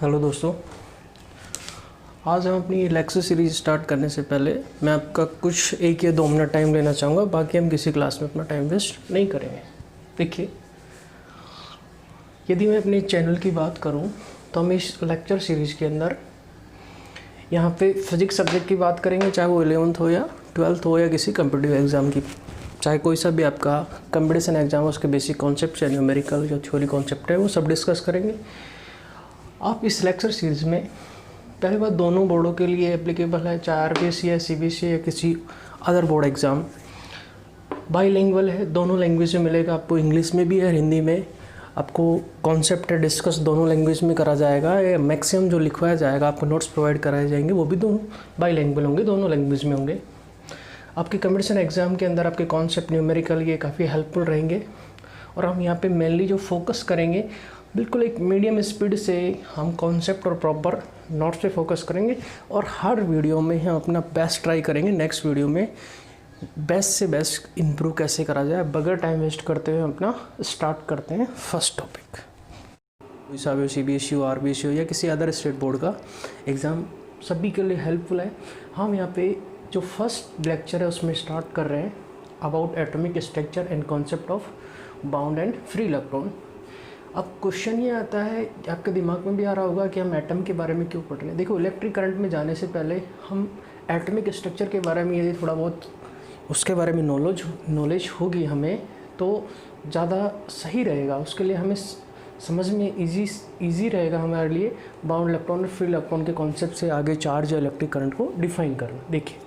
Hello दोस्तों, आज हम अपनी लेक्चर सीरीज स्टार्ट करने से पहले मैं आपका कुछ 1 या 2 मिनट टाइम लेना चाहूँगा। बाकी हम किसी क्लास में अपना टाइम वेस्ट नहीं करेंगे। देखिए, यदि मैं अपने चैनल की बात करूँ तो हम इस लेक्चर सीरीज़ के अंदर यहाँ पे फिज़िक्स सब्जेक्ट की बात करेंगे, चाहे वो 11th हो या 12th हो या किसी कम्पिटिटिव एग्ज़ाम की, चाहे कोई सा भी आपका कंपटीशन एग्ज़ाम हो, उसके बेसिक कॉन्सेप्ट या न्यूमेरिकल जो थ्योरी कॉन्सेप्ट है वो सब डिस्कस करेंगे। आप इस लेक्चर सीरीज़ में पहली बात दोनों बोर्डों के लिए एप्लीकेबल है, चाहे आरबीएसई या सीबीएसई या किसी अदर बोर्ड एग्ज़ाम। बाईलिंगुअल है, दोनों लैंग्वेज में मिलेगा आपको, इंग्लिश में भी है, हिंदी में। आपको कॉन्सेप्ट डिस्कस दोनों लैंग्वेज में करा जाएगा। मैक्सिमम जो लिखवाया जाएगा, आपको नोट्स प्रोवाइड कराए जाएंगे, वो भी दोनों बाईलिंगुअल होंगे, दोनों लैंग्वेज में होंगे। आपके कंपटीशन एग्ज़ाम के अंदर आपके कॉन्सेप्ट न्यूमेरिकल ये काफ़ी हेल्पफुल रहेंगे। और हम यहाँ पे मेनली जो फोकस करेंगे, बिल्कुल एक मीडियम स्पीड से हम कॉन्सेप्ट और प्रॉपर नोट्स पे फोकस करेंगे। और हर वीडियो में हम अपना बेस्ट ट्राई करेंगे, नेक्स्ट वीडियो में बेस्ट से बेस्ट इम्प्रूव कैसे करा जाए। बगैर टाइम वेस्ट करते हुए अपना स्टार्ट करते हैं फर्स्ट टॉपिक। कोई सा भी सीबीएसई हो, आरबीएसई हो या किसी अदर स्टेट बोर्ड का एग्ज़ाम, सभी के लिए हेल्पफुल है। हम यहाँ पे जो फर्स्ट लेक्चर है उसमें स्टार्ट कर रहे हैं about atomic structure and concept of bound and free electron. अब क्वेश्चन ये आता है, आपके दिमाग में भी आ रहा होगा कि हम एटम के बारे में क्यों पढ़ रहे हैं। देखो, इलेक्ट्रिक करंट में जाने से पहले हम एटॉमिक स्ट्रक्चर के बारे में यदि थोड़ा बहुत उसके बारे में नॉलेज होगी हमें, तो ज़्यादा सही रहेगा। उसके लिए हमें समझ में इजी रहेगा हमारे लिए बाउंड इलेक्ट्रॉन और फ्री इलेक्ट्रॉन के कॉन्सेप्ट से आगे चार्ज या इलेक्ट्रिक करंट को डिफाइन करना। देखिए,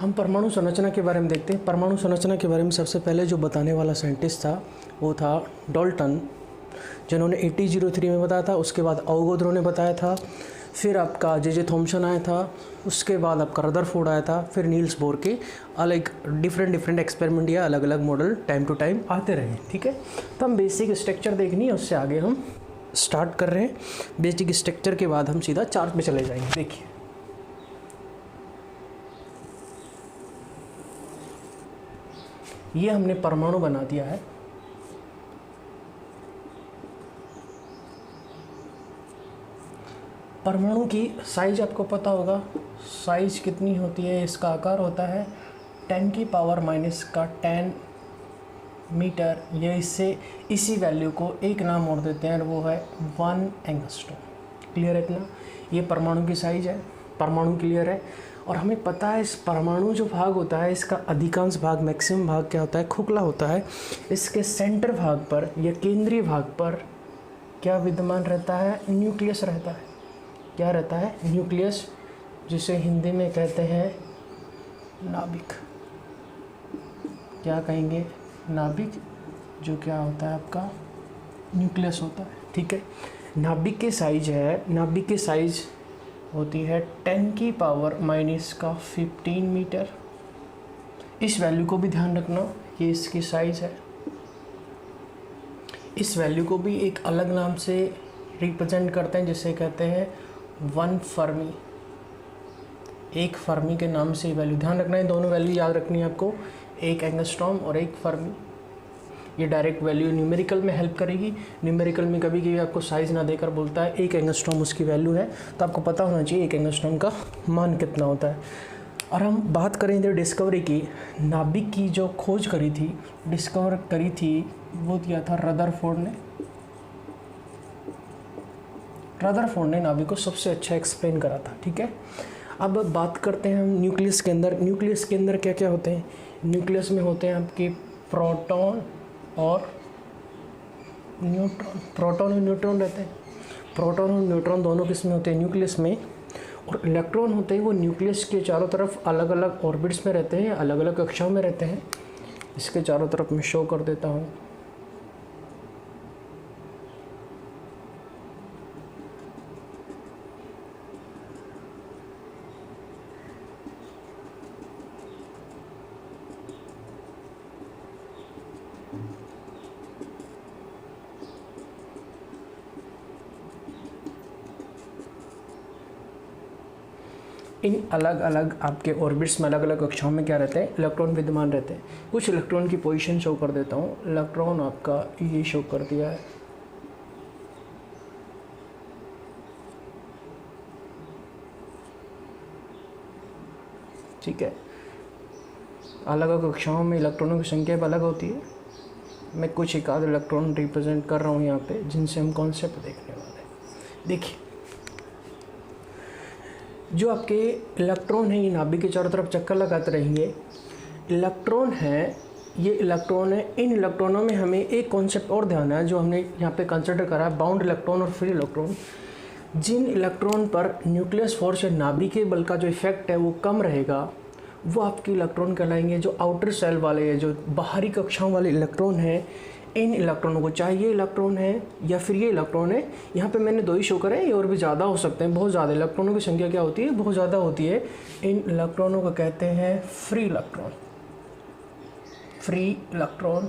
हम परमाणु संरचना के बारे में देखते हैं। परमाणु संरचना के बारे में सबसे पहले जो बताने वाला साइंटिस्ट था वो था डाल्टन, जिन्होंने 1803 में बताया था। उसके बाद अवोगाद्रो ने बताया था, फिर आपका जे थॉम्सन आया था, उसके बाद आपका रदरफोर्ड आया था, फिर नील्स बोर के अलग डिफरेंट एक्सपेरिमेंट या अलग अलग मॉडल टाइम टू टाइम आते रहे। ठीक है, तो हम बेसिक स्ट्रक्चर देखनी है, उससे आगे हम स्टार्ट कर रहे हैं। बेसिक स्ट्रक्चर के बाद हम सीधा चार्ट पे चले जाएंगे। देखिए, ये हमने परमाणु बना दिया है। परमाणु की साइज आपको पता होगा, साइज कितनी होती है, इसका आकार होता है 10⁻⁻10 मीटर। ये इसी वैल्यू को एक नाम और देते हैं, वो है 1 एंगस्ट्रॉम। क्लियर है इतना? ये परमाणु की साइज है, परमाणु क्लियर है। और हमें पता है इस परमाणु जो भाग होता है, इसका अधिकांश भाग, मैक्सिमम भाग क्या होता है, खोखला होता है। इसके सेंटर भाग पर या केंद्रीय भाग पर क्या विद्यमान रहता है? न्यूक्लियस रहता है। क्या रहता है? न्यूक्लियस, जिसे हिंदी में कहते हैं नाभिक। क्या कहेंगे? नाभिक, जो क्या होता है आपका न्यूक्लियस होता है। ठीक है, नाभिक की साइज है, नाभिक की साइज होती है 10⁻⁻15 मीटर। इस वैल्यू को भी ध्यान रखना, ये इसकी साइज है। इस वैल्यू को भी एक अलग नाम से रिप्रेजेंट करते हैं, जिसे कहते हैं 1 फर्मी। एक फर्मी के नाम से वैल्यू ध्यान रखना है। दोनों वैल्यू याद रखनी है आपको, एक एंगस्ट्रॉम और एक फर्मी। ये डायरेक्ट वैल्यू न्यूमेरिकल में हेल्प करेगी। न्यूमेरिकल में कभी कभी आपको साइज़ ना देकर बोलता है एक एंगस्ट्रॉम उसकी वैल्यू है, तो आपको पता होना चाहिए एक एंगस्ट्रॉम का मान कितना होता है। और हम बात करें इधर डिस्कवरी की, नाभिक की जो खोज करी थी, डिस्कवर करी थी, वो दिया था रदरफोर्ड ने। रदरफोर्ड ने नाभिक को सबसे अच्छा एक्सप्लेन करा था। ठीक है, अब बात करते हैं हम न्यूक्लियस के अंदर। न्यूक्लियस के अंदर क्या क्या होते हैं? न्यूक्लियस में होते हैं आपके प्रोटॉन और न्यूट्रॉन। प्रोटॉन और न्यूट्रॉन रहते हैं। प्रोटॉन और न्यूट्रॉन दोनों किस में होते हैं? न्यूक्लियस में। और इलेक्ट्रॉन होते हैं वो न्यूक्लियस के चारों तरफ अलग अलग ऑर्बिट्स में रहते हैं, अलग अलग कक्षाओं में रहते हैं। इसके चारों तरफ मैं शो कर देता हूँ। इन अलग अलग आपके ऑर्बिट्स में अलग अलग कक्षाओं में क्या रहते हैं? इलेक्ट्रॉन विद्यमान रहते हैं। कुछ इलेक्ट्रॉन की पोजीशन शो कर देता हूँ। इलेक्ट्रॉन आपका ये शो कर दिया है, ठीक है। अलग अलग कक्षाओं में इलेक्ट्रॉनों की संख्या भी अलग होती है। मैं कुछ एक आध इलेक्ट्रॉन रिप्रेजेंट कर रहा हूँ यहाँ पे, जिनसे हम कॉन्सेप्ट देखने वाले हैं। देखिए, जो आपके इलेक्ट्रॉन है ये नाभिक के चारों तरफ चक्कर लगाते रहेंगे। इलेक्ट्रॉन है, ये इलेक्ट्रॉन है। इन इलेक्ट्रॉनों में हमें एक कॉन्सेप्ट और ध्यान है जो हमने यहाँ पे कंसिडर करा है, बाउंड इलेक्ट्रॉन और फ्री इलेक्ट्रॉन। जिन इलेक्ट्रॉन पर न्यूक्लियस फोर्स या नाभिकीय बल का जो इफेक्ट है वो कम रहेगा, वो आपके इलेक्ट्रॉन कहलाएंगे। जो आउटर सेल वाले हैं, जो बाहरी कक्षाओं वाले इलेक्ट्रॉन हैं, इन इलेक्ट्रॉनों को, चाहे ये इलेक्ट्रॉन है या फिर ये इलेक्ट्रॉन है, यहाँ पे मैंने 2 ही शो करे हैं, ये और भी ज़्यादा हो सकते हैं। बहुत ज़्यादा इलेक्ट्रॉनों की संख्या क्या होती है, बहुत ज़्यादा होती है। इन इलेक्ट्रॉनों को कहते हैं free electron. Free electron,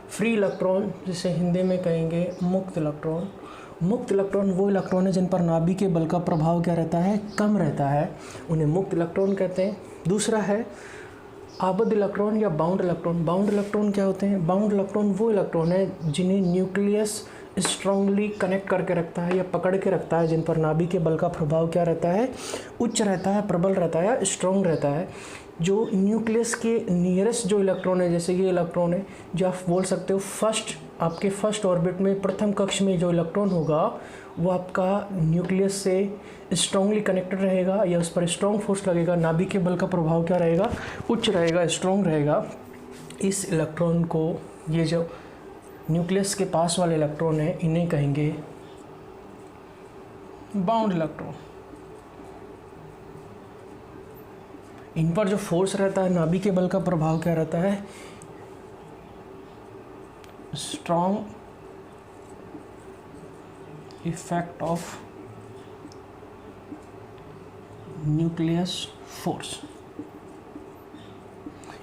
free electron जिसे हिंदी में कहेंगे मुक्त इलेक्ट्रॉन। मुक्त इलेक्ट्रॉन वो इलेक्ट्रॉन है जिन पर नाभिकीय बल का प्रभाव क्या रहता है, कम रहता है, उन्हें मुक्त इलेक्ट्रॉन कहते हैं। दूसरा है आबद्ध इलेक्ट्रॉन या बाउंड इलेक्ट्रॉन। बाउंड इलेक्ट्रॉन क्या होते हैं? बाउंड इलेक्ट्रॉन वो इलेक्ट्रॉन है जिन्हें न्यूक्लियस स्ट्रांगली कनेक्ट करके रखता है या पकड़ के रखता है, जिन पर नाभिकीय बल का प्रभाव क्या रहता है, उच्च रहता है, प्रबल रहता है या स्ट्रॉन्ग रहता है। जो न्यूक्लियस के नियरेस्ट जो इलेक्ट्रॉन है, जैसे ये इलेक्ट्रॉन है, जो आप बोल सकते हो आपके फर्स्ट ऑर्बिट में प्रथम कक्ष में जो इलेक्ट्रॉन होगा वो आपका न्यूक्लियस से स्ट्रांगली कनेक्टेड रहेगा या उस पर स्ट्रॉन्ग फोर्स लगेगा। नाभिकीय बल का प्रभाव क्या रहेगा, उच्च रहेगा, स्ट्रॉन्ग रहेगा। इस इलेक्ट्रॉन को, ये जो न्यूक्लियस के पास वाले इलेक्ट्रॉन है, इन्हें कहेंगे बाउंड इलेक्ट्रॉन। इन पर जो फोर्स रहता है, नाभिकीय बल का प्रभाव क्या रहता है, strong effect of nucleus force.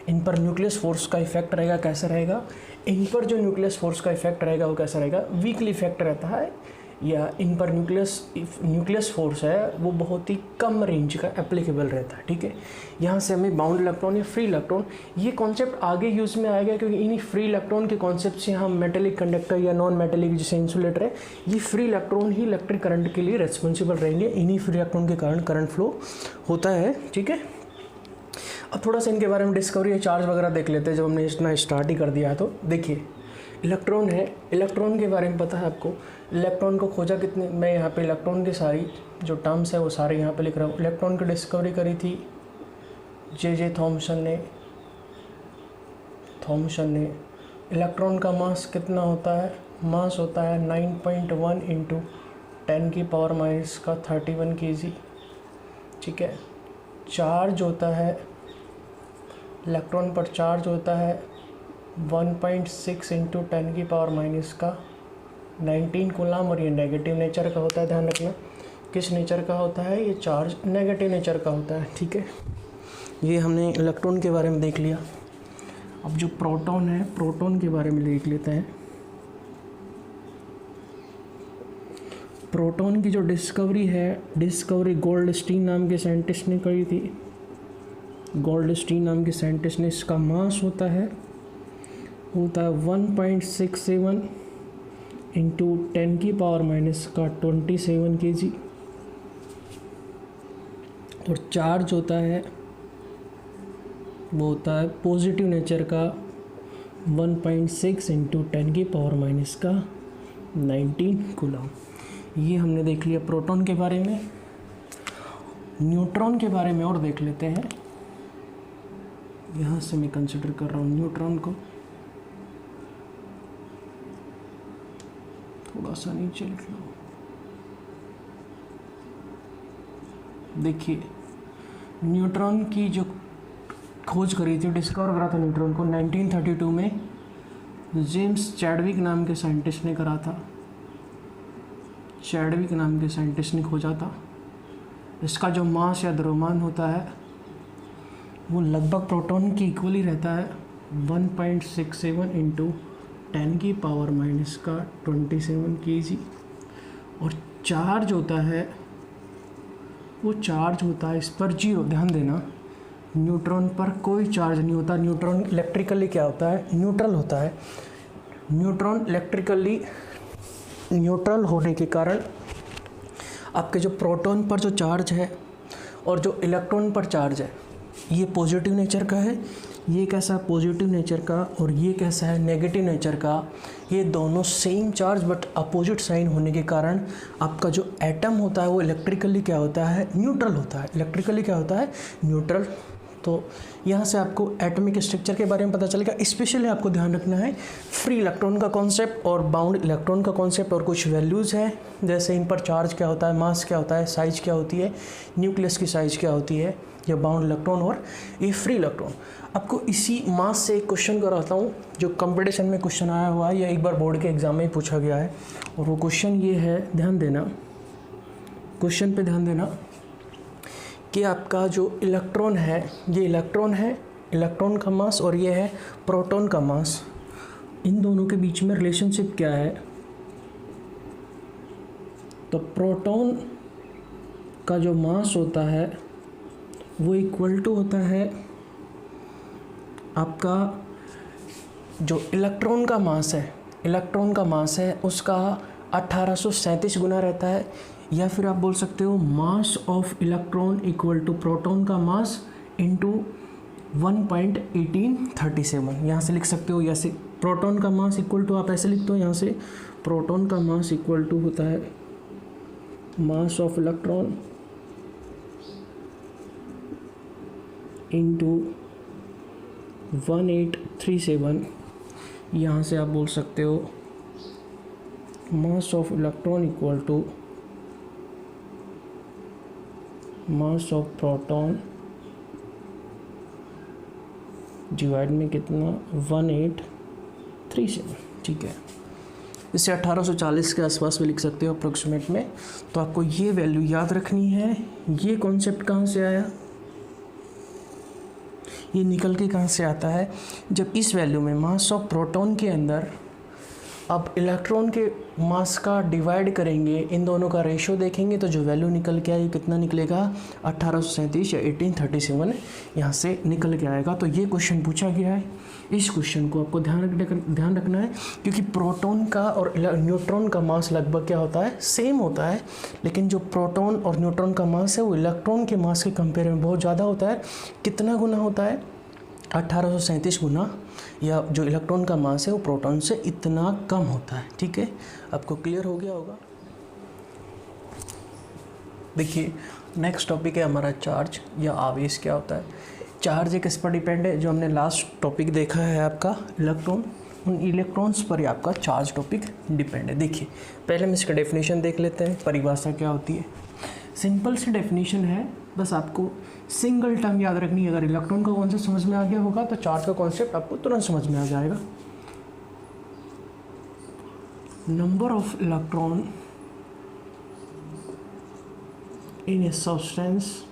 इन पर न्यूक्लियस फोर्स का इफेक्ट रहेगा, कैसा रहेगा, इन पर जो न्यूक्लियस फोर्स का इफेक्ट रहेगा वो कैसा रहेगा, वीकली इफेक्ट रहता है, या इन पर न्यूक्लियस फोर्स है वो बहुत ही कम रेंज का एप्लीकेबल रहता है। ठीक है, यहाँ से हमें बाउंड इलेक्ट्रॉन या फ्री इलेक्ट्रॉन, ये कॉन्सेप्ट आगे यूज़ में आएगा, क्योंकि इन्हीं फ्री इलेक्ट्रॉन के कॉन्सेप्ट से हम मेटेलिक कंडक्टर या नॉन मेटेलिक जैसे इंसुलेटर है, ये फ्री इलेक्ट्रॉन ही इलेक्ट्रिक करंट के लिए रिस्पॉन्सिबल रहेंगे। इन्हीं फ्री इलेक्ट्रॉन के कारण करंट फ्लो होता है। ठीक है, अब थोड़ा सा इनके बारे में डिस्कवरी या चार्ज वगैरह देख लेते हैं, जब हमने इतना स्टार्ट ही कर दिया है। तो देखिए, इलेक्ट्रॉन है, इलेक्ट्रॉन के बारे में पता है आपको। इलेक्ट्रॉन को खोजा कितने, मैं यहाँ पे इलेक्ट्रॉन की सारी जो टर्म्स है वो सारे यहाँ पे लिख रहा हूँ। इलेक्ट्रॉन की डिस्कवरी करी थी जे थॉमसन ने। इलेक्ट्रॉन का मास कितना होता है, मास होता है 9.1 × 10⁻⁻31 kg। ठीक है, चार्ज होता है, इलेक्ट्रॉन पर चार्ज होता है 1.6 × 10⁻⁻19 कूलम, और ये नेगेटिव नेचर का होता है। ध्यान रखना, किस नेचर का होता है, ये चार्ज नेगेटिव नेचर का होता है। ठीक है, ये हमने इलेक्ट्रॉन के बारे में देख लिया। अब जो प्रोटॉन है, प्रोटॉन के बारे में देख लेते हैं। प्रोटॉन की जो डिस्कवरी है, डिस्कवरी गोल्डस्टीन नाम के साइंटिस्ट ने करी थी। गोल्डस्टीन नाम के साइंटिस्ट ने, इसका मास होता है 1.67 × 10⁻⁻27 kg, और चार्ज होता है, वो होता है पॉजिटिव नेचर का 1.6 × 10⁻⁻19 कूलम। ये हमने देख लिया प्रोटॉन के बारे में। न्यूट्रॉन के बारे में और देख लेते हैं। यहाँ से मैं कंसिडर कर रहा हूँ न्यूट्रॉन को, थोड़ा सा नीचे लिख लो। देखिए, न्यूट्रॉन की जो खोज करी थी, डिस्कवर करा था न्यूट्रॉन को 1932 में जेम्स चैडविक नाम के साइंटिस्ट ने करा था। चैडविक नाम के साइंटिस्ट ने खोजा था। इसका जो मास या द्रव्यमान होता है वो लगभग प्रोटॉन की इक्वली रहता है, 1.67 × 10⁻⁻27 kg, और चार्ज होता है, वो चार्ज होता है इस पर 0। ध्यान देना, न्यूट्रॉन पर कोई चार्ज नहीं होता। न्यूट्रॉन इलेक्ट्रिकली क्या होता है, न्यूट्रल होता है। न्यूट्रॉन इलेक्ट्रिकली न्यूट्रल होने के कारण आपके जो प्रोटॉन पर जो चार्ज है और जो इलेक्ट्रॉन पर चार्ज है, ये पॉजिटिव नेचर का है, ये कैसा पॉजिटिव नेचर का, और ये कैसा है नेगेटिव नेचर का। ये दोनों same charge but opposite sign होने के कारण आपका जो एटम होता है वो इलेक्ट्रिकली क्या होता है, न्यूट्रल होता है। इलेक्ट्रिकली क्या होता है, न्यूट्रल। तो यहाँ से आपको एटॉमिक स्ट्रक्चर के बारे में पता चलेगा। स्पेशली आपको ध्यान रखना है फ्री इलेक्ट्रॉन का कॉन्सेप्ट और बाउंड इलेक्ट्रॉन का कॉन्सेप्ट, और कुछ वैल्यूज़ हैं जैसे इन पर चार्ज क्या होता है, मास क्या होता है, साइज क्या होती है, न्यूक्लियस की साइज क्या होती है, ये बाउंड इलेक्ट्रॉन और ये फ्री इलेक्ट्रॉन। आपको इसी मास से एक क्वेश्चन कराता हूँ जो कंपटीशन में क्वेश्चन आया हुआ है, या एक बार बोर्ड के एग्जाम में ही पूछा गया है। और वो क्वेश्चन ये है, ध्यान देना, क्वेश्चन पे ध्यान देना कि आपका जो इलेक्ट्रॉन है, ये इलेक्ट्रॉन है, इलेक्ट्रॉन का मास, और ये है प्रोटॉन का मास। इन दोनों के बीच में रिलेशनशिप क्या है? तो प्रोटॉन का जो मास होता है वो इक्वल टू होता है आपका जो इलेक्ट्रॉन का मास है, इलेक्ट्रॉन का मास है उसका 1837 गुना रहता है। या फिर आप बोल सकते हो mass of electron equal to proton का मास इंटू 1.1837। यहाँ से लिख सकते हो, या से प्रोटॉन का मास इक्वल टू आप ऐसे लिखते हो, यहाँ से प्रोटॉन का मास इक्वल टू होता है मास ऑफ इलेक्ट्रॉन इंटू 1837। यहाँ से आप बोल सकते हो mass of electron equal to mass of proton divide में कितना 1837। ठीक है, इसे 1840 के आसपास में लिख सकते हो अप्रोक्सीमेट में। तो आपको ये वैल्यू याद रखनी है। ये कॉन्सेप्ट कहाँ से आया, ये निकल के कहाँ से आता है, जब इस वैल्यू में मास ऑफ प्रोटॉन के अंदर अब इलेक्ट्रॉन के मास का डिवाइड करेंगे, इन दोनों का रेशो देखेंगे, तो जो वैल्यू निकल के आएगी कितना निकलेगा 1837 या 1837 यहाँ से निकल के आएगा। तो ये क्वेश्चन पूछा गया है। इस क्वेश्चन को आपको ध्यान रखना है, क्योंकि प्रोटॉन का और न्यूट्रॉन का मास लगभग क्या होता है, सेम होता है, लेकिन जो प्रोटॉन और न्यूट्रॉन का मास है वो इलेक्ट्रॉन के मास के कंपेयर में बहुत ज़्यादा होता है। कितना गुना होता है, 1837 गुना, या जो इलेक्ट्रॉन का मास है वो प्रोटॉन से इतना कम होता है। ठीक है, आपको क्लियर हो गया होगा। देखिए नेक्स्ट टॉपिक है हमारा चार्ज या आवेश क्या होता है। चार्ज किस पर डिपेंड है, जो हमने लास्ट टॉपिक देखा है आपका इलेक्ट्रॉन, उन इलेक्ट्रॉन्स पर ही आपका चार्ज टॉपिक डिपेंड है। देखिए पहले हम इसका डेफिनेशन देख लेते हैं, परिभाषा क्या होती है। सिंपल सी डेफिनेशन है, बस आपको सिंगल टर्म याद रखनी है। अगर इलेक्ट्रॉन का कॉन्सेप्ट समझ में आ गया होगा तो चार्ज का कॉन्सेप्ट आपको तुरंत समझ में आ जाएगा। Number of electron in a substance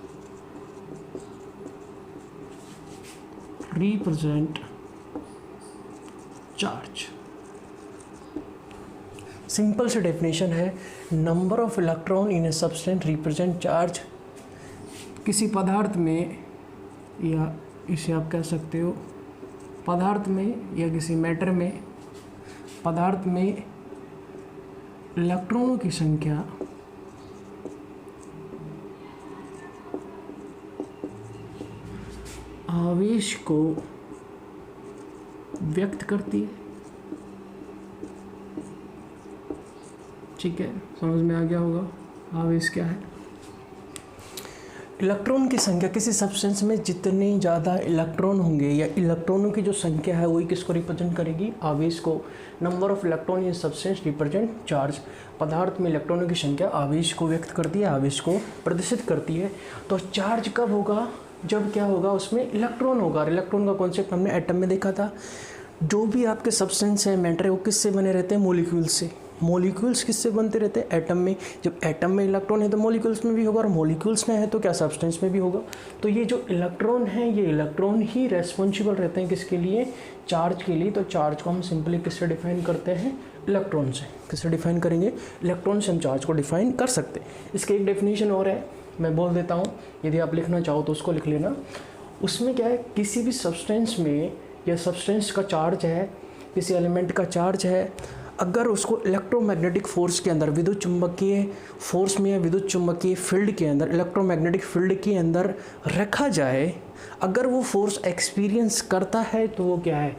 represent charge. Simple सी डेफिनेशन है, number of electron in a substance represent charge. किसी पदार्थ में, या इसे आप कह सकते हो पदार्थ में या किसी मैटर में, पदार्थ में इलेक्ट्रॉनों की संख्या आवेश को व्यक्त करती है। ठीक है, समझ में आ गया होगा आवेश क्या है। इलेक्ट्रॉन की संख्या, किसी सब्सटेंस में जितने ज़्यादा इलेक्ट्रॉन होंगे या इलेक्ट्रॉनों की जो संख्या है वही किसको रिप्रेजेंट करेगी, आवेश को। Number of electron in substance represent charge. पदार्थ में इलेक्ट्रॉनों की संख्या आवेश को व्यक्त करती है, आवेश को प्रदर्शित करती है। तो चार्ज कब होगा, जब क्या होगा, उसमें इलेक्ट्रॉन होगा। इलेक्ट्रॉन का कॉन्सेप्ट हमने एटम में देखा था। जो भी आपके सब्सटेंस है, मैटर है, वो किससे बने रहते हैं, मॉलिक्यूल से। मॉलिक्यूल्स किससे बनते रहते हैं, एटम में। जब एटम में इलेक्ट्रॉन है तो मॉलिक्यूल्स में भी होगा, और मॉलिक्यूल्स में है तो क्या सब्सटेंस में भी होगा। तो ये जो इलेक्ट्रॉन है, ये इलेक्ट्रॉन ही रेस्पॉन्सिबल रहते हैं किसके लिए, चार्ज के लिए। तो चार्ज को हम सिंपली किससे डिफाइन करते हैं, इलेक्ट्रॉन से। किससे डिफाइन करेंगे, इलेक्ट्रॉन से हम चार्ज को डिफाइन कर सकते हैं। इसके एक डेफिनेशन और है, मैं बोल देता हूँ, यदि आप लिखना चाहो तो उसको लिख लेना। उसमें क्या है, किसी भी सब्सटेंस में या सब्सटेंस का चार्ज है, किसी एलिमेंट का चार्ज है, अगर उसको इलेक्ट्रोमैग्नेटिक फोर्स के अंदर, विद्युत चुम्बकीय फोर्स में या विद्युत चुम्बकीय फील्ड के अंदर, इलेक्ट्रोमैग्नेटिक फील्ड के अंदर रखा जाए, अगर वो फोर्स एक्सपीरियंस करता है तो वो क्या है,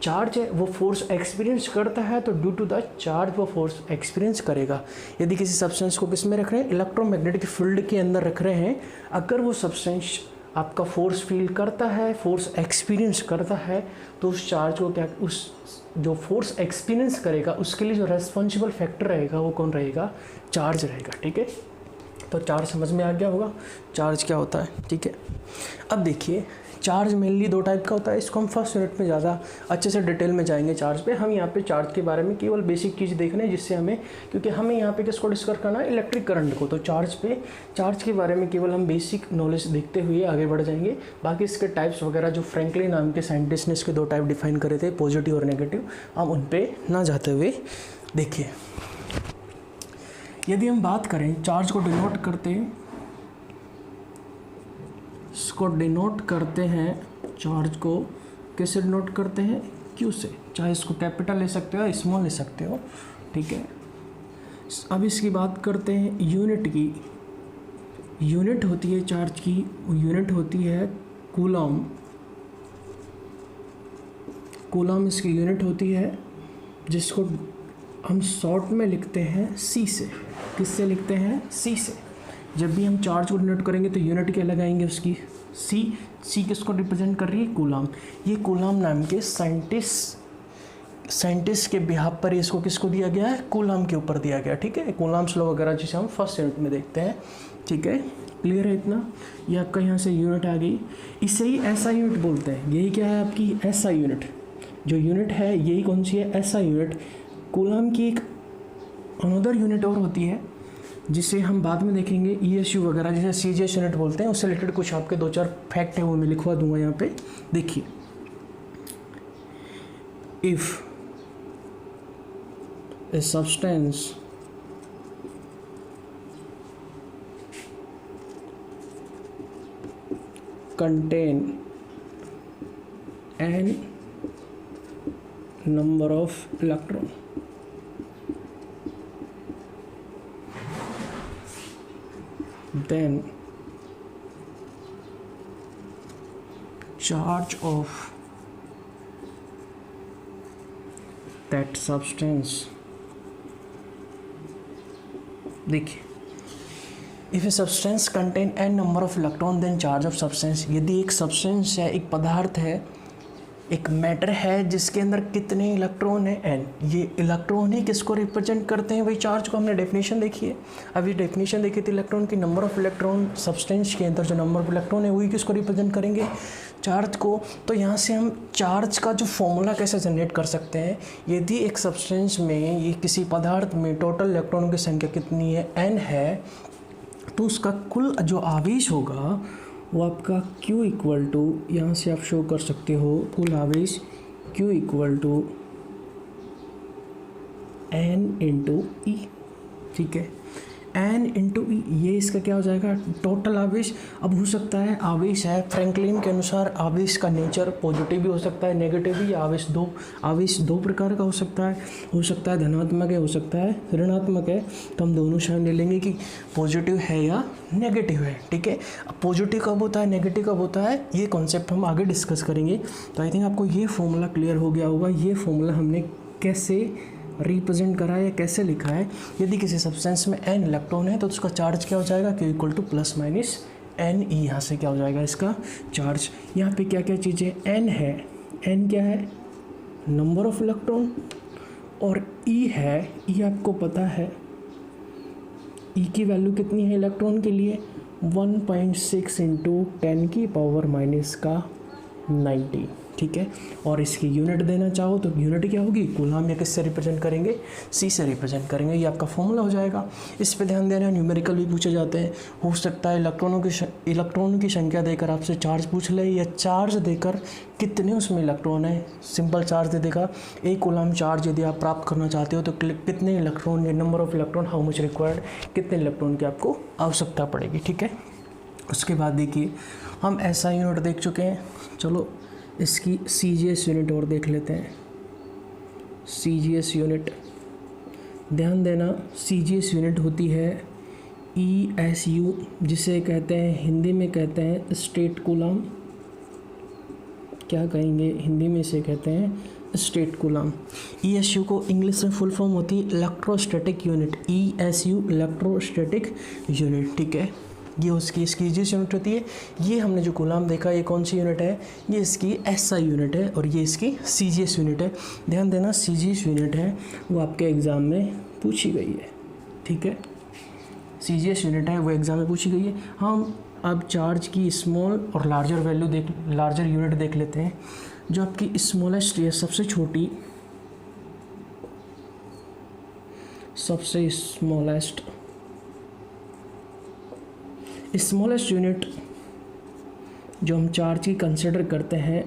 चार्ज है। वो फोर्स एक्सपीरियंस करता है तो ड्यू टू द चार्ज वो फोर्स एक्सपीरियंस करेगा। यदि किसी सब्सटेंस को किस में रख रहे हैं, इलेक्ट्रोमैग्नेटिक फील्ड के अंदर रख रहे हैं, अगर वो सब्सटेंस आपका फोर्स फील करता है, फोर्स एक्सपीरियंस करता है, तो उस चार्ज को क्या, उस जो फोर्स एक्सपीरियंस करेगा उसके लिए जो रेस्पॉन्सिबल फैक्टर रहेगा वो कौन रहेगा, चार्ज रहेगा। ठीक है, तो चार्ज समझ में आ गया होगा चार्ज क्या होता है। ठीक है, अब देखिए चार्ज मेनली दो टाइप का होता है। इसको हम फर्स्ट यूनिट में ज़्यादा अच्छे से डिटेल में जाएंगे चार्ज पे। हम यहाँ पे चार्ज के बारे में केवल बेसिक चीज़ देख रहे हैं, जिससे हमें, क्योंकि हमें यहाँ पे किसको डिस्कस करना है, इलेक्ट्रिक करंट को। तो चार्ज के बारे में केवल हम बेसिक नॉलेज देखते हुए आगे बढ़ जाएंगे। बाकी इसके टाइप्स वगैरह जो फ्रैंकलिन नाम के साइंटिस्ट ने इसके दो टाइप डिफाइन करे थे, पॉजिटिव और नेगेटिव, हम उन पर ना जाते हुए देखिए। यदि हम बात करें चार्ज को डिनोट करते हैं, इसको डिनोट करते हैं, चार्ज को कैसे डिनोट करते हैं, क्यू से। चाहे इसको कैपिटल ले सकते हो, स्मॉल ले सकते हो। ठीक है, अब इसकी बात करते हैं यूनिट की। यूनिट होती है चार्ज की, यूनिट होती है कूलम। कूलम इसकी यूनिट होती है, जिसको हम शॉर्ट में लिखते हैं सी से। किससे लिखते हैं, सी से। जब भी हम चार्ज को डिनोट करेंगे तो यूनिट क्या लगाएंगे उसकी, सी किसको रिप्रेजेंट कर रही है, कूलम। ये कूलम नाम के साइंटिस्ट के बिहाफ पर इसको किसको दिया गया है, कूलम के ऊपर दिया गया। ठीक है, कूलम्स लॉ वगैरह जिसे हम फर्स्ट यूनिट में देखते हैं। ठीक है, क्लियर है इतना। ये आपका यहाँ से यूनिट आ गई, इसे ही ऐसा यूनिट बोलते हैं। यही क्या है आपकी, ऐसा यूनिट। जो यूनिट है यही कौन सी है, ऐसा यूनिट। कूलम की एक अनदर यूनिट और होती है, जिसे हम बाद में देखेंगे, ESU वगैरह, जिसे CGS यूनिट बोलते हैं। उससे रिलेटेड कुछ आपके दो चार फैक्ट है वो मैं लिखवा दूंगा यहाँ पे। देखिए, if a substance contain n number of electron, then charge of that substance, देखिए, if a substance contain n number of electron then charge of substance. यदि एक सब्सटेंस है, एक पदार्थ है, एक मैटर है जिसके अंदर कितने इलेक्ट्रॉन है, n। ये इलेक्ट्रॉन ही किसको रिप्रेजेंट करते हैं, वही चार्ज को। हमने डेफिनेशन देखी है, अभी डेफिनेशन देखी थी इलेक्ट्रॉन की। नंबर ऑफ इलेक्ट्रॉन, सब्सटेंस के अंदर जो नंबर ऑफ इलेक्ट्रॉन है वही किसको रिप्रेजेंट करेंगे, चार्ज को। तो यहाँ से हम चार्ज का जो फॉर्मूला कैसे जनरेट कर सकते हैं, यदि एक सब्सटेंस में, ये किसी पदार्थ में टोटल इलेक्ट्रॉनों की संख्या कितनी है, n है, तो उसका कुल जो आवेश होगा वो आपका Q इक्वल टू, यहाँ से आप शो कर सकते हो, कुल आवेश Q equal to N into E। ठीक है, N इंटू E, ये इसका क्या हो जाएगा, टोटल आवेश। अब हो सकता है, आवेश है, फ्रैंकलिन के अनुसार आवेश का नेचर पॉजिटिव भी हो सकता है, नेगेटिव भी। आवेश दो प्रकार का हो सकता है धनात्मक है, हो सकता है ऋणात्मक है। तो हम दोनों शायद ले लेंगे कि पॉजिटिव है या नेगेटिव है। ठीक है, अब पॉजिटिव कब होता है, नेगेटिव कब होता है, ये कॉन्सेप्ट हम आगे डिस्कस करेंगे। तो आई थिंक आपको ये फॉर्मूला क्लियर हो गया होगा। ये फॉर्मूला हमने कैसे रिप्रेजेंट करा है, कैसे लिखा है। यदि किसी सब्सटेंस में n इलेक्ट्रॉन है तो उसका चार्ज क्या हो जाएगा, Q equal two plus minus n E। यहाँ से क्या हो जाएगा इसका चार्ज। यहाँ पे क्या क्या चीज़ें, n है, n क्या है, नंबर ऑफ इलेक्ट्रॉन, और E है, E आपको पता है E की वैल्यू कितनी है इलेक्ट्रॉन के लिए, 1.6 इंटू 10 की पावर माइनस का 90। ठीक है, और इसकी यूनिट देना चाहो तो यूनिट क्या होगी, कूलम, या किससे रिप्रेजेंट करेंगे, सी से रिप्रेजेंट करेंगे। ये आपका फॉर्मूला हो जाएगा। इस पे ध्यान देना, न्यूमेरिकल भी पूछे जाते हैं। हो सकता है इलेक्ट्रॉनों की संख्या देकर आपसे चार्ज पूछ ले, या चार्ज देकर कितने उसमें इलेक्ट्रॉन है, सिंपल चार्ज दे देगा। एक कूलम चार्ज यदि आप प्राप्त करना चाहते हो तो कितने इलेक्ट्रॉन, या number of electron, how much required, कितने इलेक्ट्रॉन की आपको आवश्यकता पड़ेगी। ठीक है, उसके बाद देखिए, हम ऐसा यूनिट देख चुके हैं। चलो इसकी CGS यूनिट और देख लेते हैं। CGS यूनिट, ध्यान देना, CGS यूनिट होती है ESU, जिसे कहते हैं, हिंदी में कहते हैं स्टेट कूलम। क्या कहेंगे, हिंदी में इसे कहते हैं स्टेट कूलाम। ESU को इंग्लिश में फुल फॉर्म होती है electrostatic unit, ESU electrostatic unit, ठीक है। ये उसकी इसकी ईजीएस यूनिट होती है। ये हमने जो कूलाम देखा ये कौन सी यूनिट है, ये इसकी SI यूनिट है और ये इसकी CGS यूनिट है। ध्यान देना CGS यूनिट है वो आपके एग्ज़ाम में पूछी गई है, ठीक है। CGS यूनिट है वो एग्ज़ाम में पूछी गई है। हम अब चार्ज की स्मॉल और लार्जर वैल्यू लार्जर यूनिट देख लेते हैं। जो आपकी स्मॉलेस्ट है, सबसे छोटी, सबसे स्मॉलेस्ट यूनिट जो हम चार्ज की कंसिडर करते हैं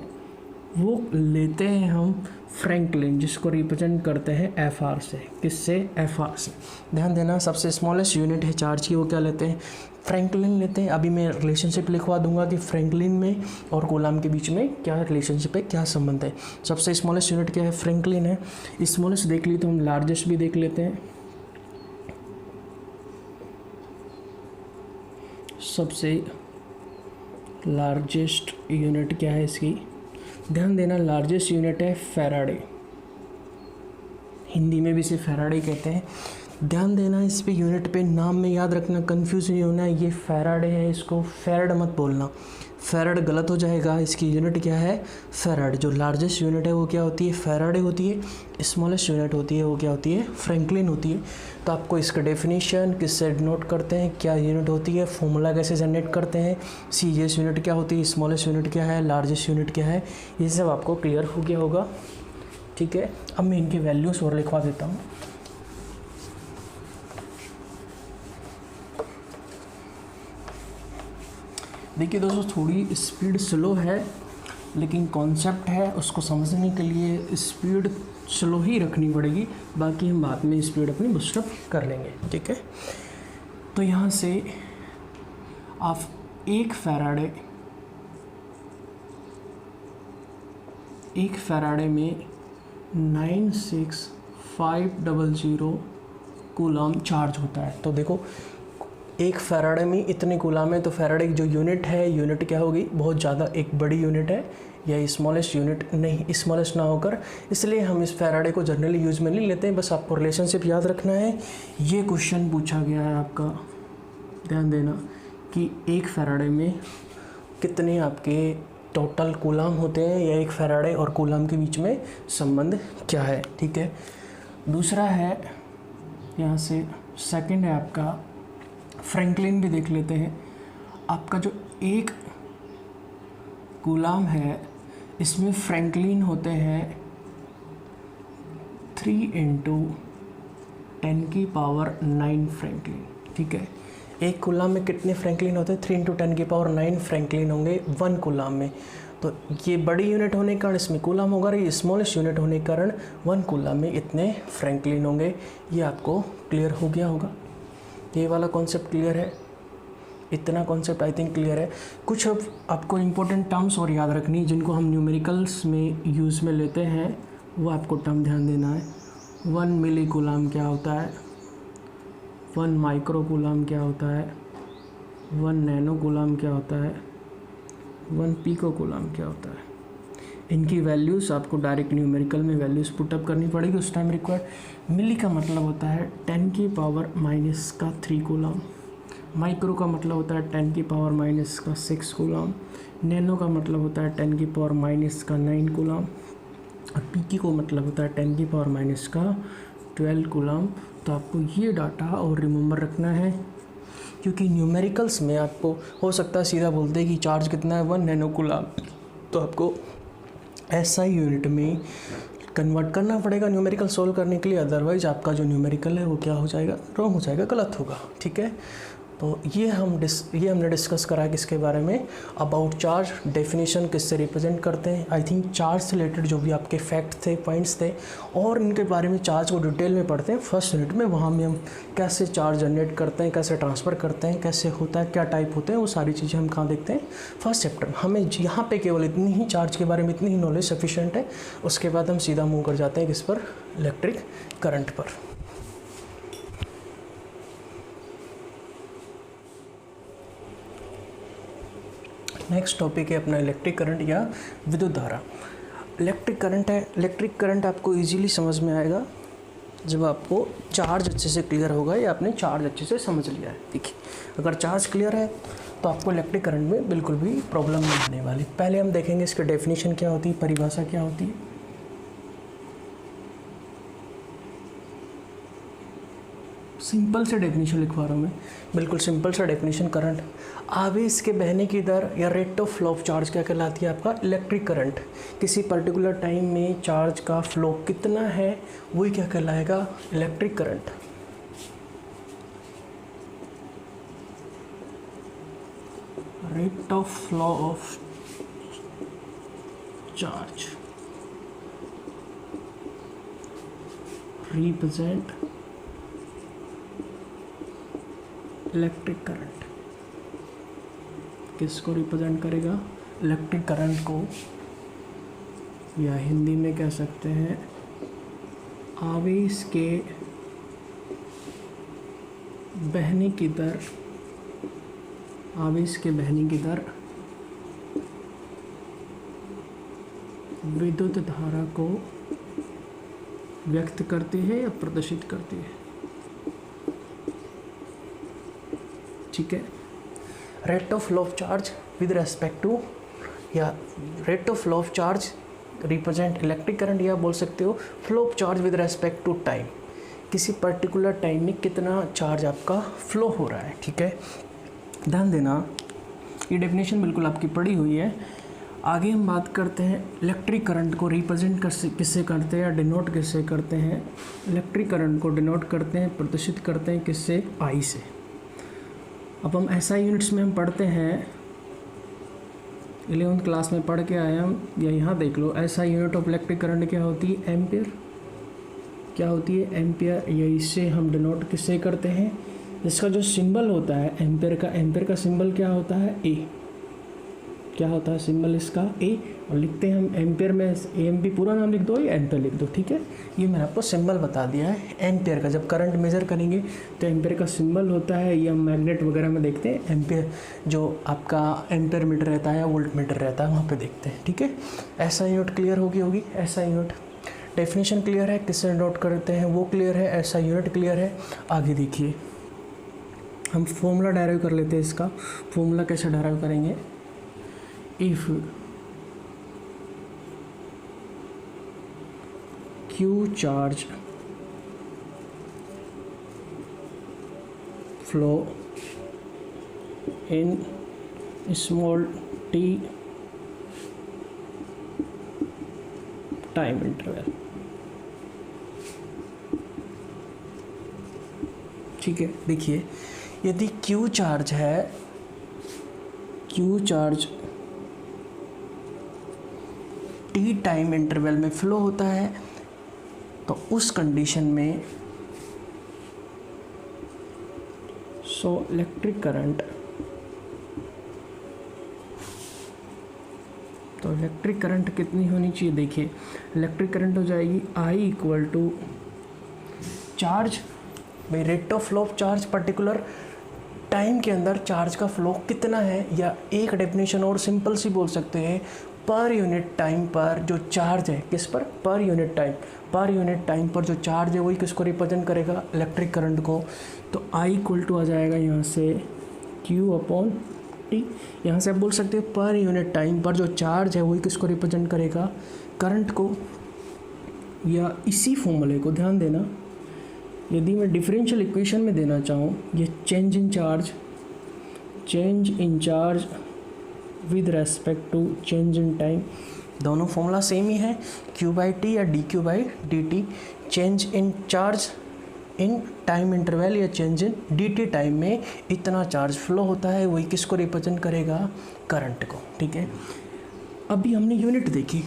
वो लेते हैं हम फ्रैंकलिन, जिसको रिप्रेजेंट करते हैं FR से। किससे? FR से। ध्यान देना सबसे स्मॉलेस्ट यूनिट है चार्ज की, वो क्या लेते हैं? फ्रैंकलिन लेते हैं। अभी मैं रिलेशनशिप लिखवा दूंगा कि फ्रैंकलिन में और कूलाम के बीच में क्या रिलेशनशिप है, क्या संबंध है। सबसे स्मॉलेस्ट यूनिट क्या है? फ्रैंकलिन है। स्मॉलेस्ट देख ली तो हम लार्जेस्ट भी देख लेते हैं। सबसे लार्जेस्ट यूनिट क्या है इसकी? ध्यान देना लार्जेस्ट यूनिट है फैराडे, हिंदी में भी इसे फैराडे कहते हैं। ध्यान देना इस पे यूनिट पे नाम में याद रखना, कंफ्यूज नहीं होना। ये फैराडे है, इसको फैरड मत बोलना, फैरड गलत हो जाएगा। इसकी यूनिट क्या है? फैरड। जो लार्जेस्ट यूनिट है वो क्या होती है? फैराडे होती है। स्मॉलेस्ट यूनिट होती है वो क्या होती है? फ्रैंकलिन होती है। तो आपको इसका डेफिनेशन किससे डिनोट करते हैं, क्या यूनिट होती है, फॉर्मूला कैसे जनरेट करते हैं, CGS यूनिट क्या होती है, स्मॉलेस्ट यूनिट क्या है, लार्जेस्ट यूनिट क्या है, ये सब आपको क्लियर हो गया होगा, ठीक है। अब मैं इनके वैल्यूज़ और लिखवा देता हूँ। देखिए दोस्तों, थोड़ी स्पीड स्लो है लेकिन कॉन्सेप्ट है, उसको समझने के लिए स्पीड स्लो ही रखनी पड़ेगी, बाकी हम बाद में स्पीड अपनी बूस्टअप कर लेंगे, ठीक है। तो यहाँ से आप एक फैराडे में 96500 कूलाम चार्ज होता है। तो देखो एक फैराडे में इतने कूलाम है, तो फैराडे की जो यूनिट है, यूनिट क्या होगी? बहुत ज़्यादा एक बड़ी यूनिट है, या स्मॉलेस्ट यूनिट नहीं, स्मॉलेस्ट ना होकर, इसलिए हम इस फैराडे को जनरली यूज़ में नहीं लेते हैं। बस आपको रिलेशनशिप याद रखना है। ये क्वेश्चन पूछा गया है आपका, ध्यान देना कि एक फैराडे में कितने आपके टोटल कूलाम होते हैं, या एक फैराडे और कूलाम के बीच में संबंध क्या है, ठीक है। दूसरा है यहाँ से सेकंड है आपका फ्रैंकलिन भी देख लेते हैं। आपका जो एक कूलाम है इसमें फ्रैंकलिन होते हैं 3 × 10⁹ फ्रैंकलिन, ठीक है। एक कूलाम में कितने फ्रैंकलिन होते हैं? 3 × 10⁹ फ्रैंकलिन होंगे 1 कूलाम में। तो ये बड़ी यूनिट होने के कारण इसमें कूलाम होगा, ये स्मॉलेस्ट यूनिट होने के कारण 1 कूलाम में इतने फ्रैंकलिन होंगे। ये आपको क्लियर हो गया होगा, ये वाला कॉन्सेप्ट क्लियर है, इतना कॉन्सेप्ट आई थिंक क्लियर है। कुछ अब आपको इम्पोर्टेंट टर्म्स और याद रखनी जिनको हम न्यूमेरिकल्स में यूज़ में लेते हैं, वो आपको टर्म ध्यान देना है। 1 मिली कूलाम क्या होता है, 1 माइक्रो कूलाम क्या होता है, 1 नैनो कूलाम क्या होता है, 1 पीको कूलाम क्या होता है। इनकी वैल्यूज़ आपको डायरेक्ट न्यूमेरिकल में वैल्यूज़ पुटअप करनी पड़ेगी उस टाइम रिक्वायर्ड। मिली का मतलब होता है 10⁻³ कूलाम, माइक्रो का मतलब होता है 10⁻⁻6 कूलाम, नैनो का मतलब होता है 10⁻⁻9 कूलाम, और पीकी को मतलब होता है 10⁻⁻12 कूलाम। तो आपको ये डाटा और रिमेंबर रखना है, क्योंकि न्यूमेरिकल्स में आपको हो सकता है सीधा बोलते हैं कि चार्ज कितना है 1 नैनो कूलाम, तो आपको SI यूनिट में कन्वर्ट करना पड़ेगा न्यूमेरिकल सोल्व करने के लिए, अदरवाइज आपका जो न्यूमेरिकल है वो क्या हो जाएगा? रॉन्ग हो जाएगा, गलत होगा, ठीक है। तो ये हमने डिस्कस करा किसके बारे में? अबाउट चार्ज, डेफिनेशन किससे रिप्रेजेंट करते हैं। आई थिंक चार्ज से रिलेटेड जो भी आपके फैक्ट थे, पॉइंट्स थे, और इनके बारे में चार्ज को डिटेल में पढ़ते हैं फर्स्ट यूनिट में। वहाँ में हम कैसे चार्ज जनरेट करते हैं, कैसे ट्रांसफ़र करते हैं, कैसे होता है, क्या टाइप होते हैं, वो सारी चीज़ें हम कहाँ देखते हैं? फर्स्ट चैप्टर में। हमें यहाँ पे केवल इतनी ही चार्ज के बारे में इतनी ही नॉलेज सफिशिएंट है। उसके बाद हम सीधा मूव कर जाते हैं किस पर? इलेक्ट्रिक करंट पर। नेक्स्ट टॉपिक है अपना इलेक्ट्रिक करंट या विद्युत धारा। इलेक्ट्रिक करंट है, इलेक्ट्रिक करंट आपको इजीली समझ में आएगा जब आपको चार्ज अच्छे से क्लियर होगा या आपने चार्ज अच्छे से समझ लिया है। देखिए, अगर चार्ज क्लियर है तो आपको इलेक्ट्रिक करंट में बिल्कुल भी प्रॉब्लम नहीं होने वाली। पहले हम देखेंगे इसकी डेफिनेशन क्या होती है, परिभाषा क्या होती है। सिंपल से डेफिनेशन लिखवा रहा हूँ मैं, बिल्कुल सिंपल सा डेफिनेशन। करंट आवेश के बहने की दर या rate of flow of charge क्या कहलाती है आपका इलेक्ट्रिक करंट। किसी पर्टिकुलर टाइम में चार्ज का फ्लो कितना है वही क्या कहलाएगा electric current. Rate of flow of charge represent electric current. किसको रिप्रेजेंट करेगा, इलेक्ट्रिक करंट को, या हिंदी में कह सकते हैं आवेश के बहने की दर, आवेश के बहने की दर विद्युत धारा को व्यक्त करती है या प्रदर्शित करती है। ठीक है, rate of flow of charge with respect to, या rate of flow of charge represent electric current, या बोल सकते हो flow of charge with respect to time. किसी पर्टिकुलर टाइम में कितना चार्ज आपका फ्लो हो रहा है। ठीक है, ध्यान देना, ये डेफिनेशन बिल्कुल आपकी पढ़ी हुई है। आगे हम बात करते हैं इलेक्ट्रिक करंट को रिप्रेजेंट किससे करते हैं या डिनोट किससे करते हैं। इलेक्ट्रिक करंट को डिनोट करते हैं, प्रदर्शित करते हैं किससे, आई से। अब हम ऐसा यूनिट्स में हम पढ़ते हैं, 11th क्लास में पढ़ के आए हम, या यहाँ देख लो, ऐसा यूनिट ऑफ इलेक्ट्रिक करंट क्या होती है, एम्पियर। क्या होती है, एम्पियर। या इससे हम डिनोट किससे करते हैं, इसका जो सिंबल होता है एम्पियर का सिंबल क्या होता है, ए। क्या होता है सिंबल इसका, ए। और लिखते हैं हम एम्पियर में, एएमपी पूरा नाम लिख दो या एम्पियर लिख दो। ठीक है, ये मैंने आपको सिंबल बता दिया है एम्पियर का। जब करंट मेजर करेंगे तो एम्पियर का सिंबल होता है, या मैग्नेट वगैरह में देखते हैं एम्पियर, जो आपका एम्पियर मीटर रहता है या वोल्ट मीटर रहता है वहाँ पे देखते हैं। ठीक है, ऐसा यूनिट क्लियर होगी ऐसा यूनिट। डेफिनेशन क्लियर है, किससे नोट करते हैं वो क्लियर है, ऐसा यूनिट क्लियर है। आगे देखिए, हम फॉर्मूला डायराइव कर लेते हैं इसका। फॉर्मूला कैसे डायराइव करेंगे, if Q charge flow in small t time interval। ठीक है, देखिए, यदि Q चार्ज है, Q charge T time interval में फ्लो होता है, तो उस कंडीशन में इलेक्ट्रिक करंट, तो इलेक्ट्रिक करंट कितनी होनी चाहिए, देखिए इलेक्ट्रिक करंट हो जाएगी I equal to charge by rate of flow of charge. Particular time के अंदर चार्ज का फ्लो कितना है, या एक डेफिनेशन और सिंपल सी बोल सकते हैं, पर यूनिट टाइम पर जो चार्ज है, किस पर, पर यूनिट टाइम पर जो चार्ज है वही किसको रिप्रेजेंट करेगा, इलेक्ट्रिक करंट को। तो आई इक्वल टू आ जाएगा यहाँ से Q अपॉन टी। यहाँ से आप बोल सकते हो पर यूनिट टाइम पर जो चार्ज है वही किसको रिप्रेजेंट करेगा, करंट को। या इसी फॉर्मूले को ध्यान देना, यदि मैं डिफरेंशियल इक्वेशन में देना चाहूँ, ये change in charge with respect to change in time, दोनों फॉर्मूला सेम ही है, Q/T या dQ/dt। Change in charge in time interval या चेंज इन dt टाइम में इतना चार्ज फ्लो होता है, वही किसको रिप्रेजेंट करेगा, करंट को। ठीक है, अभी हमने यूनिट देखी,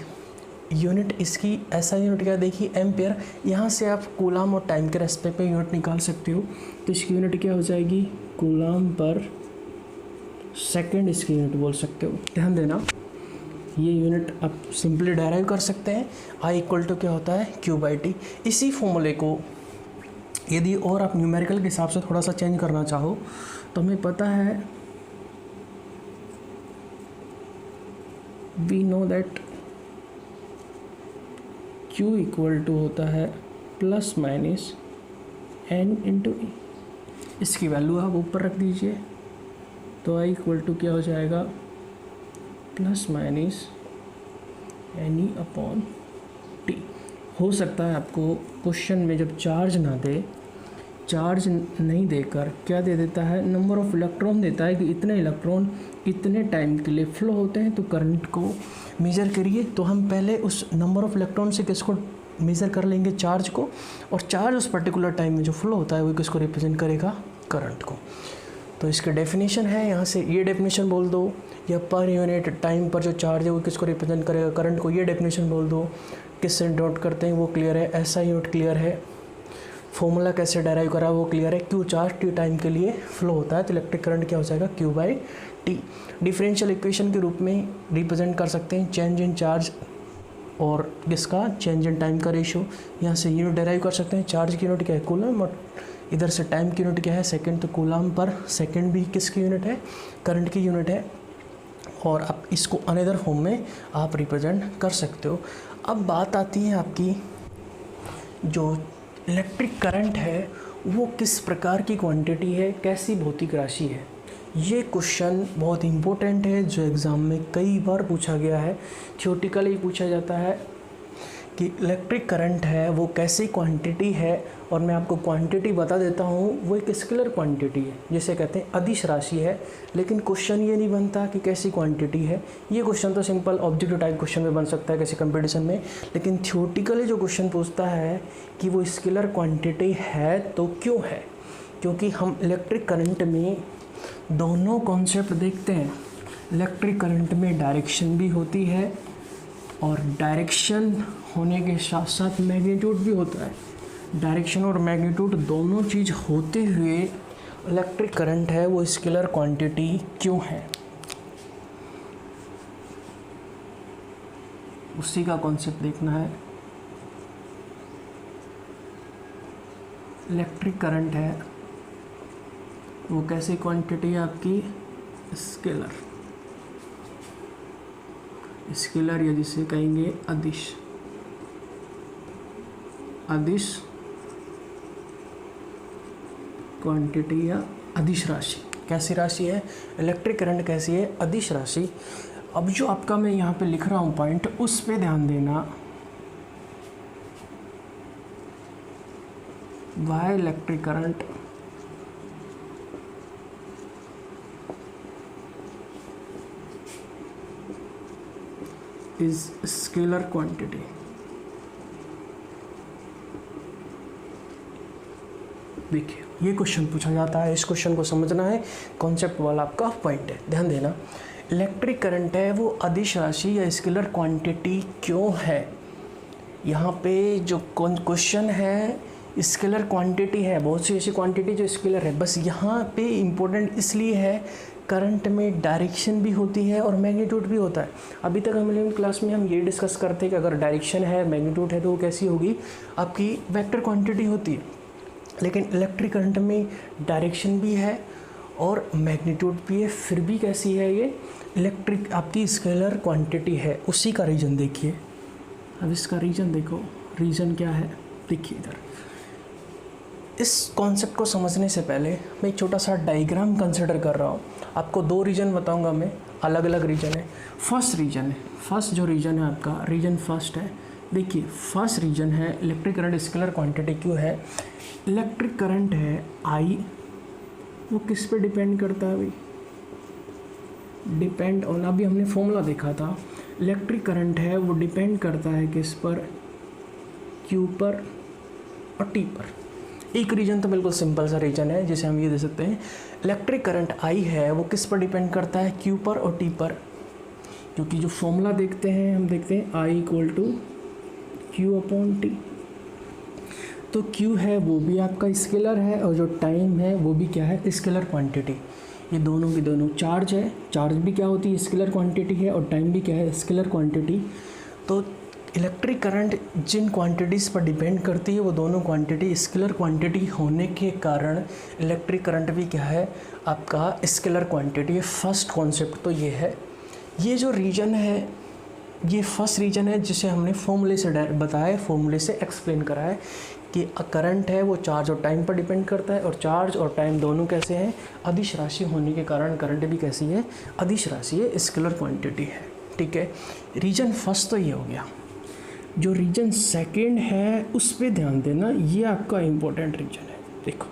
यूनिट इसकी ऐसा यूनिट क्या देखी, एम्पियर। यहाँ से आप कूलाम और टाइम के रेस्पेक्ट में यूनिट निकाल सकते हो, तो इसकी यूनिट क्या हो जाएगी, कूलाम पर सेकंड, इसकी यूनिट बोल सकते हो। ध्यान देना, ये यूनिट आप सिंपली डेराइव कर सकते हैं। आई इक्वल टू क्या होता है, Q/T। इसी फॉर्मूले को यदि और आप न्यूमेरिकल के हिसाब से थोड़ा सा चेंज करना चाहो तो हमें पता है we know that Q equal to होता है plus minus n into e. इसकी वैल्यू आप ऊपर रख दीजिए तो I इक्वल टू क्या हो जाएगा, plus minus n e upon t. हो सकता है आपको क्वेश्चन में जब चार्ज ना दे, चार्ज नहीं देकर क्या दे देता है, नंबर ऑफ इलेक्ट्रॉन देता है कि इतने इलेक्ट्रॉन इतने टाइम के लिए फ्लो होते हैं, तो करंट को मेज़र करिए। तो हम पहले उस नंबर ऑफ इलेक्ट्रॉन से किसको मेज़र कर लेंगे, चार्ज को, और चार्ज उस पर्टिकुलर टाइम में जो फ्लो होता है वो किसको रिप्रेजेंट करेगा, करंट को। तो इसका डेफिनेशन है, यहाँ से ये डेफिनेशन बोल दो, या पर यूनिट टाइम पर जो चार्ज है वो किसको रिप्रेजेंट करेगा, करंट को। ये डेफिनेशन बोल दो, किससे डॉट करते हैं वो क्लियर है, ऐसा यूनिट क्लियर है, फॉर्मूला कैसे डेराइव करा वो क्लियर है। क्यू चार्ज टी टाइम के लिए फ्लो होता है तो इलेक्ट्रिक करंट क्या हो जाएगा, Q by T. Differential equation के रूप में रिप्रेजेंट कर सकते हैं चेंज इन चार्ज और किसका, चेंज इन टाइम का रेशियो। यहाँ से यूनिट डेराइव कर सकते हैं, चार्ज की यूनिट क्या है, कूलम, और इधर से टाइम की यूनिट क्या है, सेकंड। तो कूलम पर सेकंड भी किसकी यूनिट है, करंट की यूनिट है। और आप इसको अनदर फॉर्म में आप रिप्रेजेंट कर सकते हो। अब बात आती है आपकी, जो इलेक्ट्रिक करंट है वो किस प्रकार की क्वांटिटी है, कैसी भौतिक राशि है। ये क्वेश्चन बहुत इम्पोर्टेंट है, जो एग्ज़ाम में कई बार पूछा गया है। थ्योरेटिकली पूछा जाता है कि इलेक्ट्रिक करंट है वो कैसी क्वांटिटी है, और मैं आपको क्वांटिटी बता देता हूँ, वो एक स्केलर क्वांटिटी है, जिसे कहते हैं अदिश राशि है। लेकिन क्वेश्चन ये नहीं बनता कि कैसी क्वांटिटी है। ये क्वेश्चन तो सिंपल ऑब्जेक्टिव टाइप क्वेश्चन में बन सकता है किसी कंपटीशन में, लेकिन थ्योरेटिकली जो क्वेश्चन पूछता है कि वो स्केलर क्वांटिटी है तो क्यों है, क्योंकि हम इलेक्ट्रिक करंट में दोनों कॉन्सेप्ट देखते हैं। इलेक्ट्रिक करंट में डायरेक्शन भी होती है, और डायरेक्शन होने के साथ साथ मैग्नीट्यूड भी होता है। डायरेक्शन और मैग्नीट्यूड दोनों चीज़ होते हुए इलेक्ट्रिक करंट है वो स्केलर क्वांटिटी क्यों है, उसी का कॉन्सेप्ट देखना है। इलेक्ट्रिक करंट है वो कैसी क्वांटिटी है आपकी, स्केलर। स्केलर या जिसे कहेंगे अदिश, अदिश क्वांटिटी या अदिश राशि। कैसी राशि है, इलेक्ट्रिक करंट कैसी है, अदिश राशि। अब जो आपका मैं यहाँ पे लिख रहा हूँ पॉइंट, उस पे ध्यान देना। Y electric current is scalar quantity. देखिए ये क्वेश्चन पूछा जाता है, इस क्वेश्चन को समझना है, कॉन्सेप्ट वाला आपका पॉइंट है, ध्यान देना। इलेक्ट्रिक करंट है वो अदिश राशि या स्केलर क्वांटिटी क्यों है। यहाँ पे जो क्वेश्चन है स्केलर क्वांटिटी है, बहुत सी ऐसी क्वांटिटी जो स्केलर है, बस यहाँ पे इम्पोर्टेंट इसलिए है करंट में डायरेक्शन भी होती है और मैग्नीट्यूड भी होता है। अभी तक हम 11वीं क्लास में हम ये डिस्कस करते हैं कि अगर डायरेक्शन है, मैग्नीट्यूड है, तो वो कैसी होगी, आपकी वेक्टर क्वांटिटी होती है। लेकिन इलेक्ट्रिक करंट में डायरेक्शन भी है और मैग्नीट्यूड भी है, फिर भी कैसी है, ये इलेक्ट्रिक आपकी स्केलर क्वांटिटी है। उसी का रीज़न देखिए। अब इसका रीज़न देखो, रीज़न क्या है, देखिए इधर। इस कॉन्सेप्ट को समझने से पहले मैं एक छोटा सा डायग्राम कंसिडर कर रहा हूँ। आपको दो रीजन बताऊंगा मैं, अलग अलग रीजन है। फर्स्ट रीजन है, फर्स्ट जो रीजन है आपका, रीजन फर्स्ट है। देखिए फर्स्ट रीजन है इलेक्ट्रिक करंट स्केलर क्वांटिटी क्यों है। इलेक्ट्रिक करंट है आई, वो किस पे डिपेंड करता है भाई, डिपेंड ऑन, अभी हमने फॉर्मूला देखा था। इलेक्ट्रिक करंट है वो डिपेंड करता है किस पर, क्यू पर और टी पर। एक रीजन तो बिल्कुल सिंपल सा रीजन है जिसे हम ये दे सकते हैं, इलेक्ट्रिक करंट आई है वो किस पर डिपेंड करता है, क्यू पर और टी पर। क्योंकि जो फॉर्मूला देखते हैं हम देखते हैं I equal to Q upon T. तो क्यू है वो भी आपका स्केलर है और जो टाइम है वो भी क्या है, स्केलर क्वांटिटी। ये दोनों की दोनों चार्ज है, चार्ज भी क्या होती है, स्केलर क्वांटिटी है, और टाइम भी क्या है, स्केलर क्वांटिटी। तो इलेक्ट्रिक करंट जिन क्वांटिटीज़ पर डिपेंड करती है वो दोनों क्वांटिटी स्केलर क्वांटिटी होने के कारण इलेक्ट्रिक करंट भी क्या है, आपका स्केलर क्वांटिटी है। फर्स्ट कॉन्सेप्ट तो ये है। ये जो रीजन है ये फर्स्ट रीजन है जिसे हमने फॉर्मूले से बताया, फॉर्मूले से एक्सप्लेन करा है कि करंट है वो चार्ज और टाइम पर डिपेंड करता है, और चार्ज और टाइम दोनों कैसे हैं, अदिश राशि होने के कारण करंट भी कैसी है, अदिश राशि है, स्केलर क्वांटिटी है। ठीक है, रीजन फर्स्ट तो ये हो गया। जो रीजन सेकेंड है उस पर ध्यान देना, ये आपका इम्पोर्टेंट रीजन है। देखो,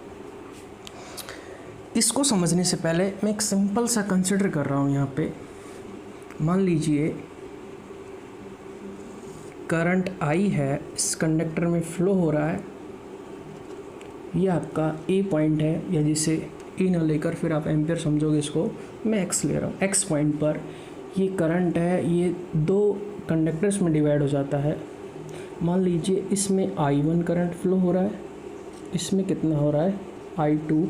इसको समझने से पहले मैं एक सिंपल सा कंसिडर कर रहा हूँ यहाँ पे। मान लीजिए करंट आई है, इस कंडक्टर में फ्लो हो रहा है, ये आपका ए पॉइंट है, या जिसे ए ना लेकर फिर आप एम्पियर समझोगे इसको, मैं एक्स ले रहा हूँ। एक्स पॉइंट पर ये करंट है, ये दो कंडक्टर्स में डिवाइड हो जाता है। मान लीजिए इसमें I1 करंट फ्लो हो रहा है, इसमें कितना हो रहा है I2,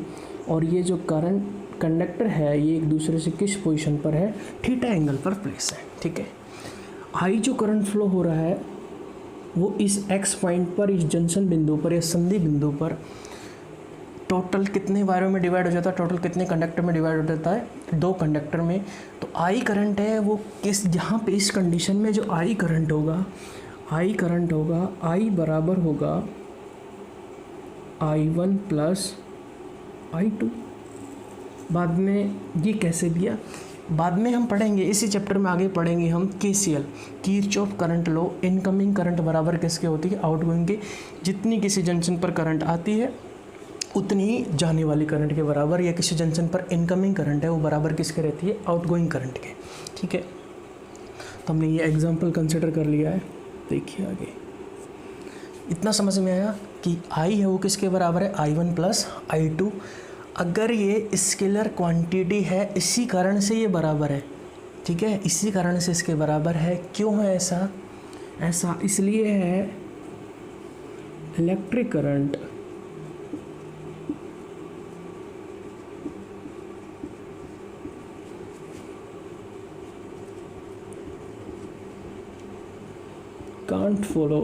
और ये जो करंट कंडक्टर है ये एक दूसरे से किस पोजीशन पर है, थीटा एंगल पर प्लेस है। ठीक है, आई जो करंट फ्लो हो रहा है वो इस एक्स पॉइंट पर, इस जंक्शन बिंदु पर या संधि बिंदु पर टोटल कितने वायरों में डिवाइड हो जाता है, टोटल कितने कंडक्टर में डिवाइड हो जाता है, दो कंडक्टर में। तो आई करंट है वो किस, जहाँ पे इस कंडीशन में जो आई करंट होगा, आई बराबर होगा I1 प्लस I2। बाद में ये कैसे दिया, बाद में हम पढ़ेंगे, इसी चैप्टर में आगे पढ़ेंगे हम KCL, Kirchhoff current law. Incoming current बराबर किसके होती है, आउटगोइंग के। जितनी किसी जंक्शन पर करंट आती है उतनी ही जाने वाली करंट के बराबर, या किसी जंक्शन पर इनकमिंग करंट है वो बराबर किसके रहती है, आउटगोइंग करंट के। ठीक है, तो हमने ये एग्जांपल कंसिडर कर लिया है। देखिए आगे, इतना समझ में आया कि आई है वो किसके बराबर है, I1 प्लस I2। अगर ये स्केलर क्वांटिटी है, इसी कारण से ये बराबर है। ठीक है, इसी कारण से इसके बराबर है। क्यों है ऐसा, ऐसा इसलिए है electric current can't follow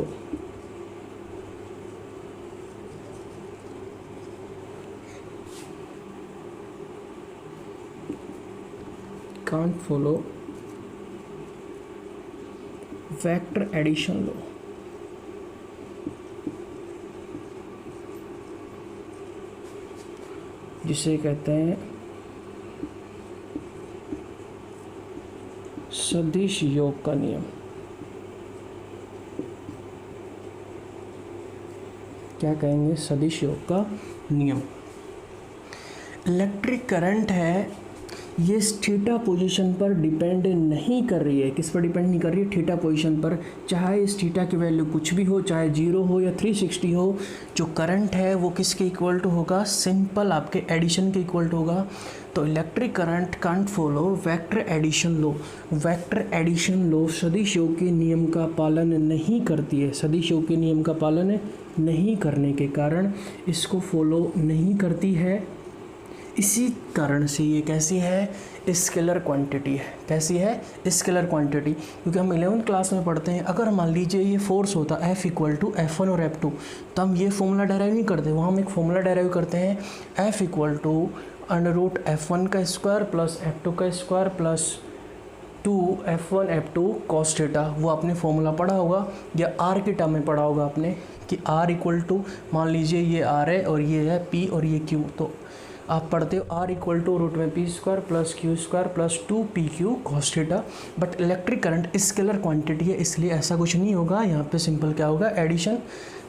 vector addition law. जिसे कहते हैं सदिश योग का नियम। क्या कहेंगे, सदिश योग का नियम। इलेक्ट्रिक करंट है ये थीटा पोजीशन पर डिपेंड नहीं कर रही है। किस पर डिपेंड नहीं कर रही है, थीटा पोजीशन पर। चाहे इस थीटा की वैल्यू कुछ भी हो, चाहे 0 हो या 360 हो, जो करंट है वो किसके इक्वल टू होगा, सिंपल आपके एडिशन के इक्वल टू होगा। तो electric current can't follow vector addition law. Vector addition law सदिश योग के नियम का पालन नहीं करती है। सदिश योग के नियम का पालन नहीं करने के कारण इसको फॉलो नहीं करती है। इसी कारण से ये कैसी है, स्केलर क्वांटिटी है। कैसी है, स्केलर क्वांटिटी। क्योंकि हम 11th क्लास में पढ़ते हैं, अगर मान लीजिए ये फोर्स होता F इक्वल टू F1 और F2, तो हम ये फॉर्मूला डेराइव नहीं करते, वहाँ हम एक फॉर्मूला डेराइव करते हैं F इक्वल टू √F1 का स्क्वायर प्लस F2 का square plus 2F1 F2 cos theta. वो आपने फॉर्मूला पढ़ा होगा या R की टर्म में पढ़ा होगा आपने कि R इक्वल टू, मान लीजिए ये R है और ये है P और ये Q, तो आप पढ़ते हो R equal to √P² plus Q² plus 2PQ cos theta. But electric current scalar quantity है, इसलिए ऐसा कुछ नहीं होगा। यहाँ पे सिंपल क्या होगा, एडिशन।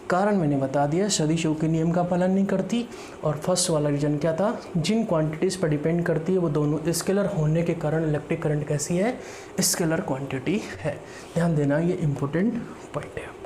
कारण मैंने बता दिया, सदिश योग के नियम का पालन नहीं करती। और फर्स्ट वाला रीजन क्या था, जिन क्वांटिटीज़ पर डिपेंड करती है वो दोनों स्केलर होने के कारण इलेक्ट्रिक करंट कैसी है, स्केलर क्वांटिटी है। ध्यान देना, ये इंपॉर्टेंट पॉइंट है आपका।